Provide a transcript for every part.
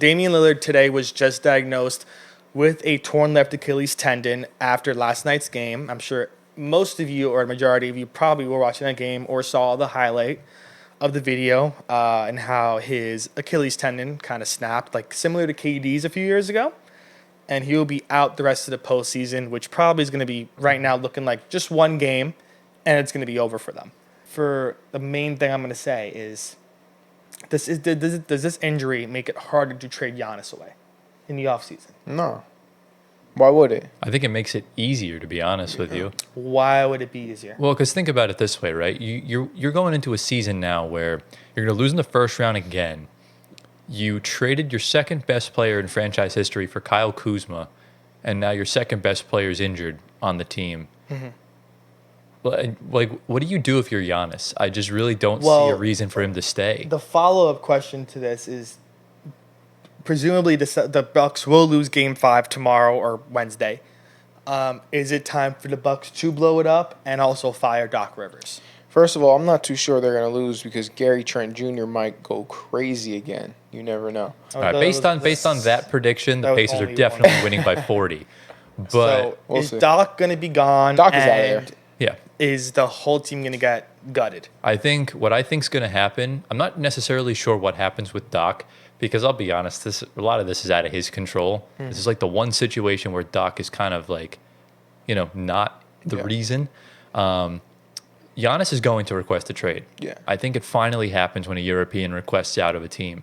Damian Lillard today was just diagnosed with a torn left Achilles tendon after last night's game. I'm sure most of you, or a majority of you, probably were watching that game or saw the highlight of the video and how his Achilles tendon kind of snapped, like similar to KD's a few years ago. And he will be out the rest of the postseason, which probably is going to be right now looking like just one game, and it's going to be over for them. For the main thing I'm going to say is, does this injury make it harder to trade Giannis away in the offseason? No. Why would it? I think it makes it easier, to be honest with you. Why would it be easier? Well, because think about it this way, right? You're going into a season now where you're going to lose in the first round again. You traded your second best player in franchise history for Kyle Kuzma, and now your second best player is injured on the team. Mm-hmm. Like, what do you do if you're Giannis? I just really don't see a reason for him to stay. The follow-up question to this is, presumably the Bucks will lose Game 5 tomorrow or Wednesday. Is it time for the Bucks to blow it up and also fire Doc Rivers? First of all, I'm not too sure they're going to lose because Gary Trent Jr. might go crazy again. You never know. All right, based on that prediction, the Pacers are definitely winning by 40. But so is Doc going to be gone? Doc is out of there. Yeah. Is the whole team going to get gutted? What I think is going to happen, I'm not necessarily sure what happens with Doc, because I'll be honest, a lot of this is out of his control. This is like the one situation where Doc is kind of like, not the reason. Giannis is going to request a trade. Yeah. I think it finally happens when a European requests out of a team.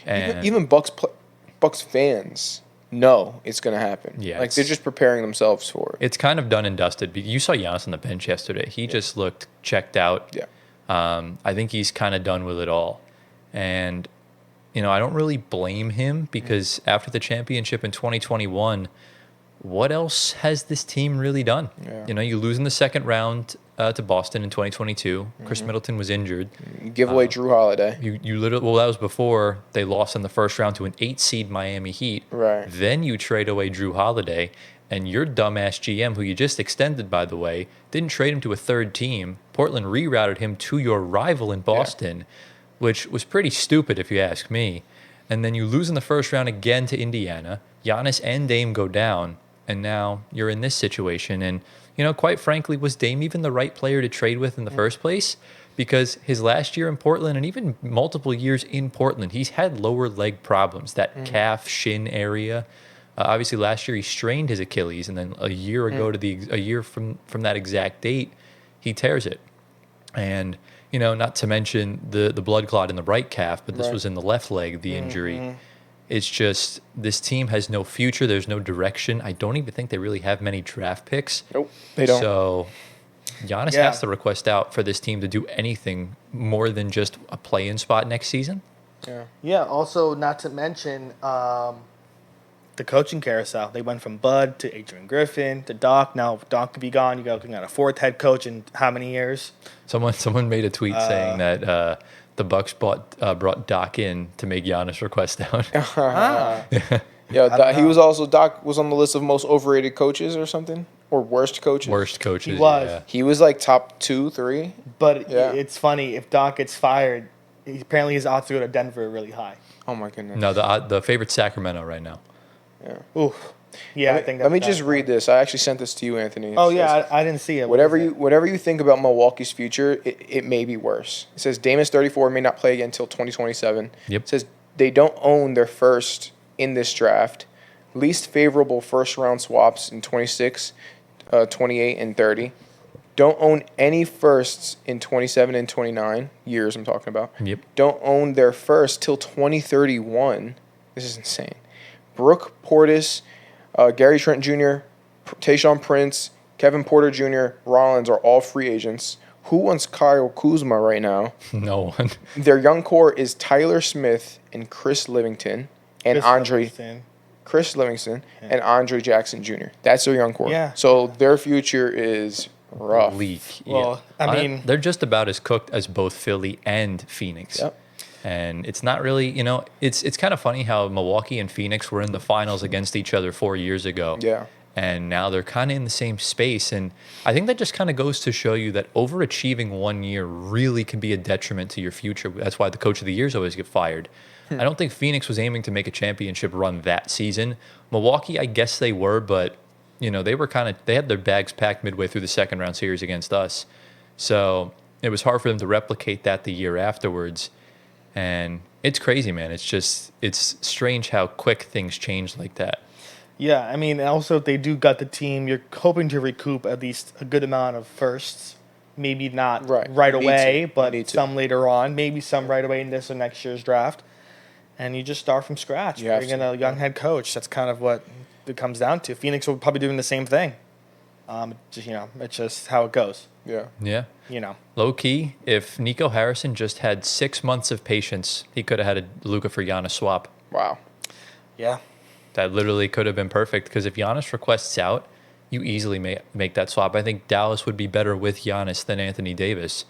And even Bucks fans know it's going to happen. Yeah, like they're just preparing themselves for it. It's kind of done and dusted. You saw Giannis on the bench yesterday. He just looked checked out. Yeah. I think he's kind of done with it all. And, I don't really blame him because after the championship in 2021, what else has this team really done? Yeah. You lose in the second round to Boston in 2022. Chris Middleton was injured. You give away Drew Holiday. You literally, that was before they lost in the first round to an 8-seed Miami Heat. Right. Then you trade away Drew Holiday, and your dumbass GM, who you just extended, by the way, didn't trade him to a third team. Portland rerouted him to your rival in Boston, which was pretty stupid if you ask me. And then you lose in the first round again to Indiana. Giannis and Dame go down, and now you're in this situation. And, quite frankly, was Dame even the right player to trade with in the first place? Because his last year in Portland and even multiple years in Portland, he's had lower leg problems, that calf, shin area. Obviously, last year he strained his Achilles, and then a year ago, a year from that exact date, he tears it. And, not to mention the blood clot in the right calf, but this was in the left leg, the injury. It's just this team has no future. There's no direction. I don't even think they really have many draft picks. Nope, they don't. So Giannis has to request out for this team to do anything more than just a play-in spot next season. Yeah. Also, not to mention the coaching carousel. They went from Bud to Adrian Griffin to Doc. Now Doc could be gone. You got looking at a fourth head coach in how many years? Someone made a tweet saying that the Bucks brought Doc in to make Giannis request out. Yeah, he was also Doc was on the list of most overrated coaches or something, or worst coaches. Worst coaches. He was. Yeah. He was like top 2, 3. But it's funny, if Doc gets fired, apparently his odds to go to Denver are really high. Oh my goodness. No, the favorite's Sacramento right now. Yeah. Oof. Yeah, I think. Let me just read this. I actually sent this to you, Anthony. Oh yeah, I didn't see it. Whatever you think about Milwaukee's future, it may be worse. It says Dame is 34 and may not play again until 2027. Yep. It says they don't own their first in this draft. Least favorable first round swaps in 26, 28, and 30. Don't own any firsts in 27 and 29 years. I'm talking about. Yep. Don't own their first till 2031. This is insane. Brooke Portis, Gary Trent Jr., Tayshaun Prince, Kevin Porter Jr., Rollins are all free agents. Who wants Kyle Kuzma right now? No one. Their young core is Tyler Smith and Chris Livingston and Chris Livingston and Andre Jackson Jr. That's their young core. Yeah. So their future is rough. Bleak. Well, yeah. I mean, they're just about as cooked as both Philly and Phoenix. Yep. And it's not really, it's kind of funny how Milwaukee and Phoenix were in the finals against each other 4 years ago. Yeah. And now they're kind of in the same space. And I think that just kind of goes to show you that overachieving 1 year really can be a detriment to your future. That's why the coach of the years always get fired. I don't think Phoenix was aiming to make a championship run that season. Milwaukee, I guess they were, but they had their bags packed midway through the second round series against us. So it was hard for them to replicate that the year afterwards. And it's crazy, man. It's strange how quick things change like that. Yeah, I mean, also if they do got the team, you're hoping to recoup at least a good amount of firsts. Maybe not right You need away, to. but some later on. Maybe some right away in this or next year's draft. And you just start from scratch. Bring in a young head coach. That's kind of what it comes down to. Phoenix will probably doing the same thing. It's just how it goes. Yeah. Yeah. You know. Low key, if Nico Harrison just had 6 months of patience, he could have had a Luka for Giannis swap. Wow. Yeah. That literally could have been perfect because if Giannis requests out, you easily make that swap. I think Dallas would be better with Giannis than Anthony Davis.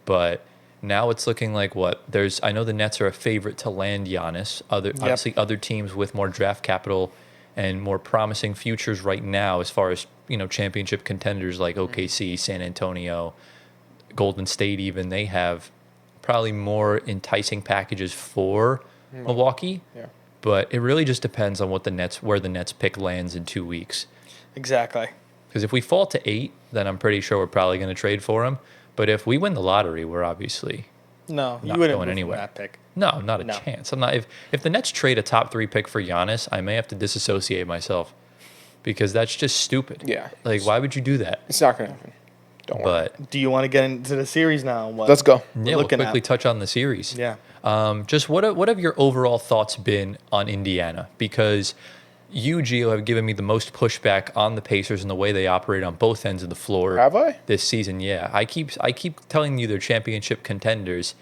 But now it's looking like I know the Nets are a favorite to land Giannis. Obviously, other teams with more draft capital and more promising futures right now as far as, championship contenders like OKC, San Antonio, Golden State even, they have probably more enticing packages for Milwaukee. Yeah. But it really just depends on where the Nets pick lands in 2 weeks. Exactly. Because if we fall to 8, then I'm pretty sure we're probably going to trade for him. But if we win the lottery, we're obviously No, you not wouldn't going move anywhere. that pick. No, not a chance. I'm not. If the Nets trade a top 3 pick for Giannis, I may have to disassociate myself because that's just stupid. Yeah. Like, why would you do that? It's not going to happen. Don't worry. But Do you want to get into the series now? Let's go. yeah, we'll quickly touch on the series. Yeah. Just what have your overall thoughts been on Indiana? Because you, Gio, have given me the most pushback on the Pacers and the way they operate on both ends of the floor. Have I? This season? Yeah, I keep telling you they're championship contenders,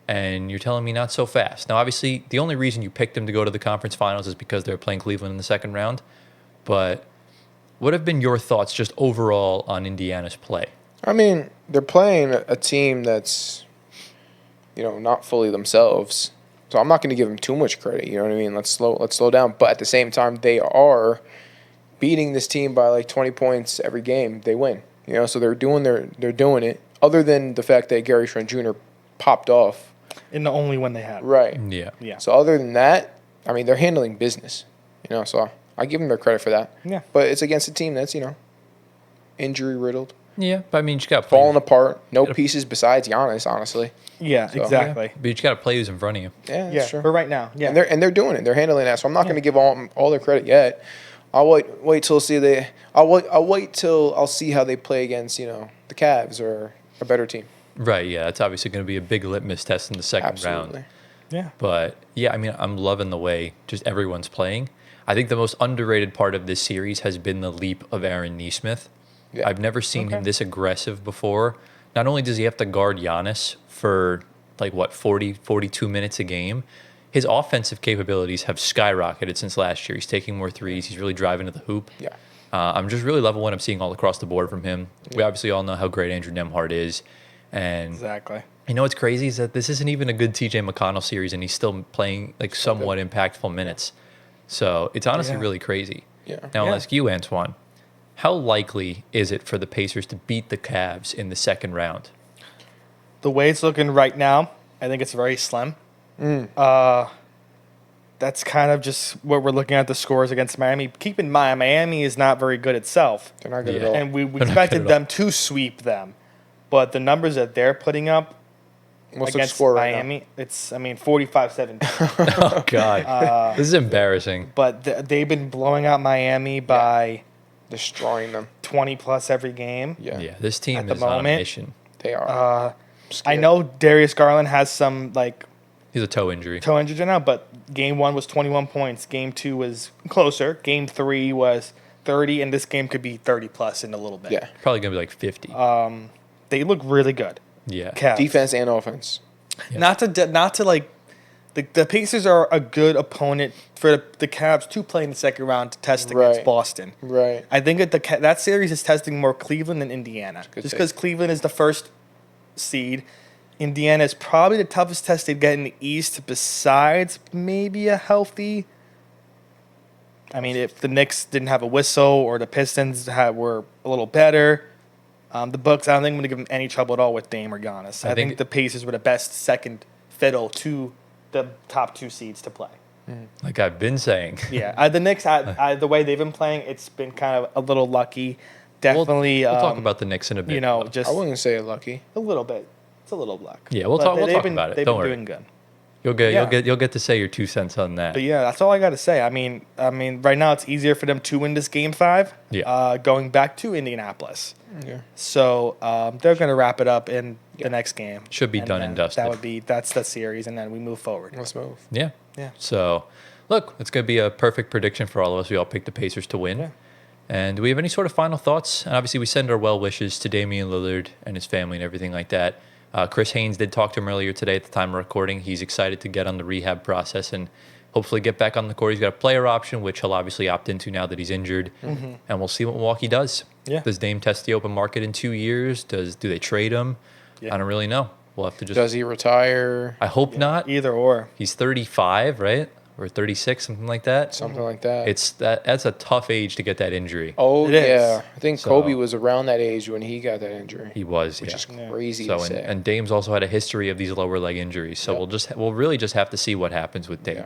and you're telling me not so fast. Now, obviously, the only reason you picked them to go to the conference finals is because they're playing Cleveland in the second round. But what have been your thoughts just overall on Indiana's play? I mean, they're playing a team that's, not fully themselves. So I'm not going to give them too much credit. You know what I mean? Let's slow down. But at the same time, they are beating this team by like 20 points every game. They win. So they're doing it. Other than the fact that Gary Trent Jr. popped off. In the only one they had. Right. Yeah. So other than that, I mean, they're handling business. So I give them their credit for that. Yeah. But it's against a team that's, injury riddled. Yeah, but I mean, you just got to Falling apart. No pieces besides Giannis, honestly. Yeah, So- exactly. Yeah, but you just got to play who's in front of you. Yeah, Yeah, that's true. but right now, yeah. And they're doing it. They're handling that. So I'm not going to give all their credit yet. I'll wait till I'll wait till I'll see how they play against the Cavs or a better team. Right, yeah, that's obviously going to be a big litmus test in the second round. Absolutely. Yeah. But yeah, I mean, I'm loving the way just everyone's playing. I think the most underrated part of this series has been the leap of Aaron Nesmith. Yeah. I've never seen him this aggressive before. Not only does he have to guard Giannis for 40, 42 minutes a game, his offensive capabilities have skyrocketed since last year. He's taking more threes. He's really driving to the hoop. Yeah. I'm just really loving what I'm seeing all across the board from him. We obviously all know how great Andrew Nembhard is. And Exactly. what's crazy is that this isn't even a good TJ McConnell series, and he's still playing somewhat impactful minutes. So it's honestly really crazy. Yeah. Now I'll ask you, Antoine, how likely is it for the Pacers to beat the Cavs in the second round? The way it's looking right now, I think it's very slim. That's kind of just what we're looking at the scores against Miami. Keep in mind, Miami is not very good itself. They're not good Yeah. at all. And we They're not expected good at all. them to sweep them. But the numbers that they're putting up What's the against score right now? Miami, it's, 45-17. Oh, God. This is embarrassing. But they've been blowing out Miami by Destroying them. 20-plus every game. Yeah. Yeah, this team At the is on a moment, mission. They are. I Scared. know Darius Garland has some, He's a toe injury. toe injury right now, but game 1 was 21 points. Game 2 was closer. Game 3 was 30, and this game could be 30-plus in a little bit. Yeah. Probably going to be like 50. They look really good. Yeah. Cavs. Defense and offense. Yeah. Not to the Pacers are a good opponent for the Cavs to play in the second round to test against Right. Boston. Right. I think that series is testing more Cleveland than Indiana. Good Just take. because Cleveland is the first seed, Indiana is probably the toughest test they'd get in the East besides maybe a healthy. I mean, if the Knicks didn't have a whistle or the Pistons were a little better, the Bucks, I don't think I'm going to give them any trouble at all with Dame or Giannis. I think think- the Pacers were the best second fiddle to the top 2 seeds to play. Like I've been saying. Yeah, the Knicks, the way they've been playing, it's been kind of a little lucky. Definitely. We'll talk about the Knicks in a bit. Just I wouldn't say lucky. a little bit. It's a little luck. Yeah, we'll talk about it. They've Don't been worry. doing good. You'll get to say your 2 cents on that. But yeah, that's all I got to say. I mean, right now it's easier for them to win this Game 5. Yeah. Going back to Indianapolis. Yeah. So they're going to wrap it up in the next game. Should be And done then and dusted. That's the series, and then we move forward. Let's move. Yeah. Yeah. So, look, it's going to be a perfect prediction for all of us. We all picked the Pacers to win. Yeah. And do we have any sort of final thoughts? And obviously, we send our well wishes to Damian Lillard and his family and everything like that. Chris Haynes did talk to him earlier today at the time of recording. He's excited to get on the rehab process and hopefully get back on the court. He's got a player option, which he'll obviously opt into now that he's injured. Mm-hmm. And we'll see what Milwaukee does. Yeah. Does Dame test the open market in 2 years? Do they trade him? Yeah. I don't really know. We'll have to just. Does he retire? I hope not. Either or. He's 35, right? Or 36, something like that. Something like that. That's a tough age to get that injury. Oh, It yeah. is. I think So- Kobe was around that age when he got that injury, He was, which yeah. is crazy So to say. and Dame's also had a history of these lower leg injuries. So Yeah. we'll really just have to see what happens with Dame. Yeah.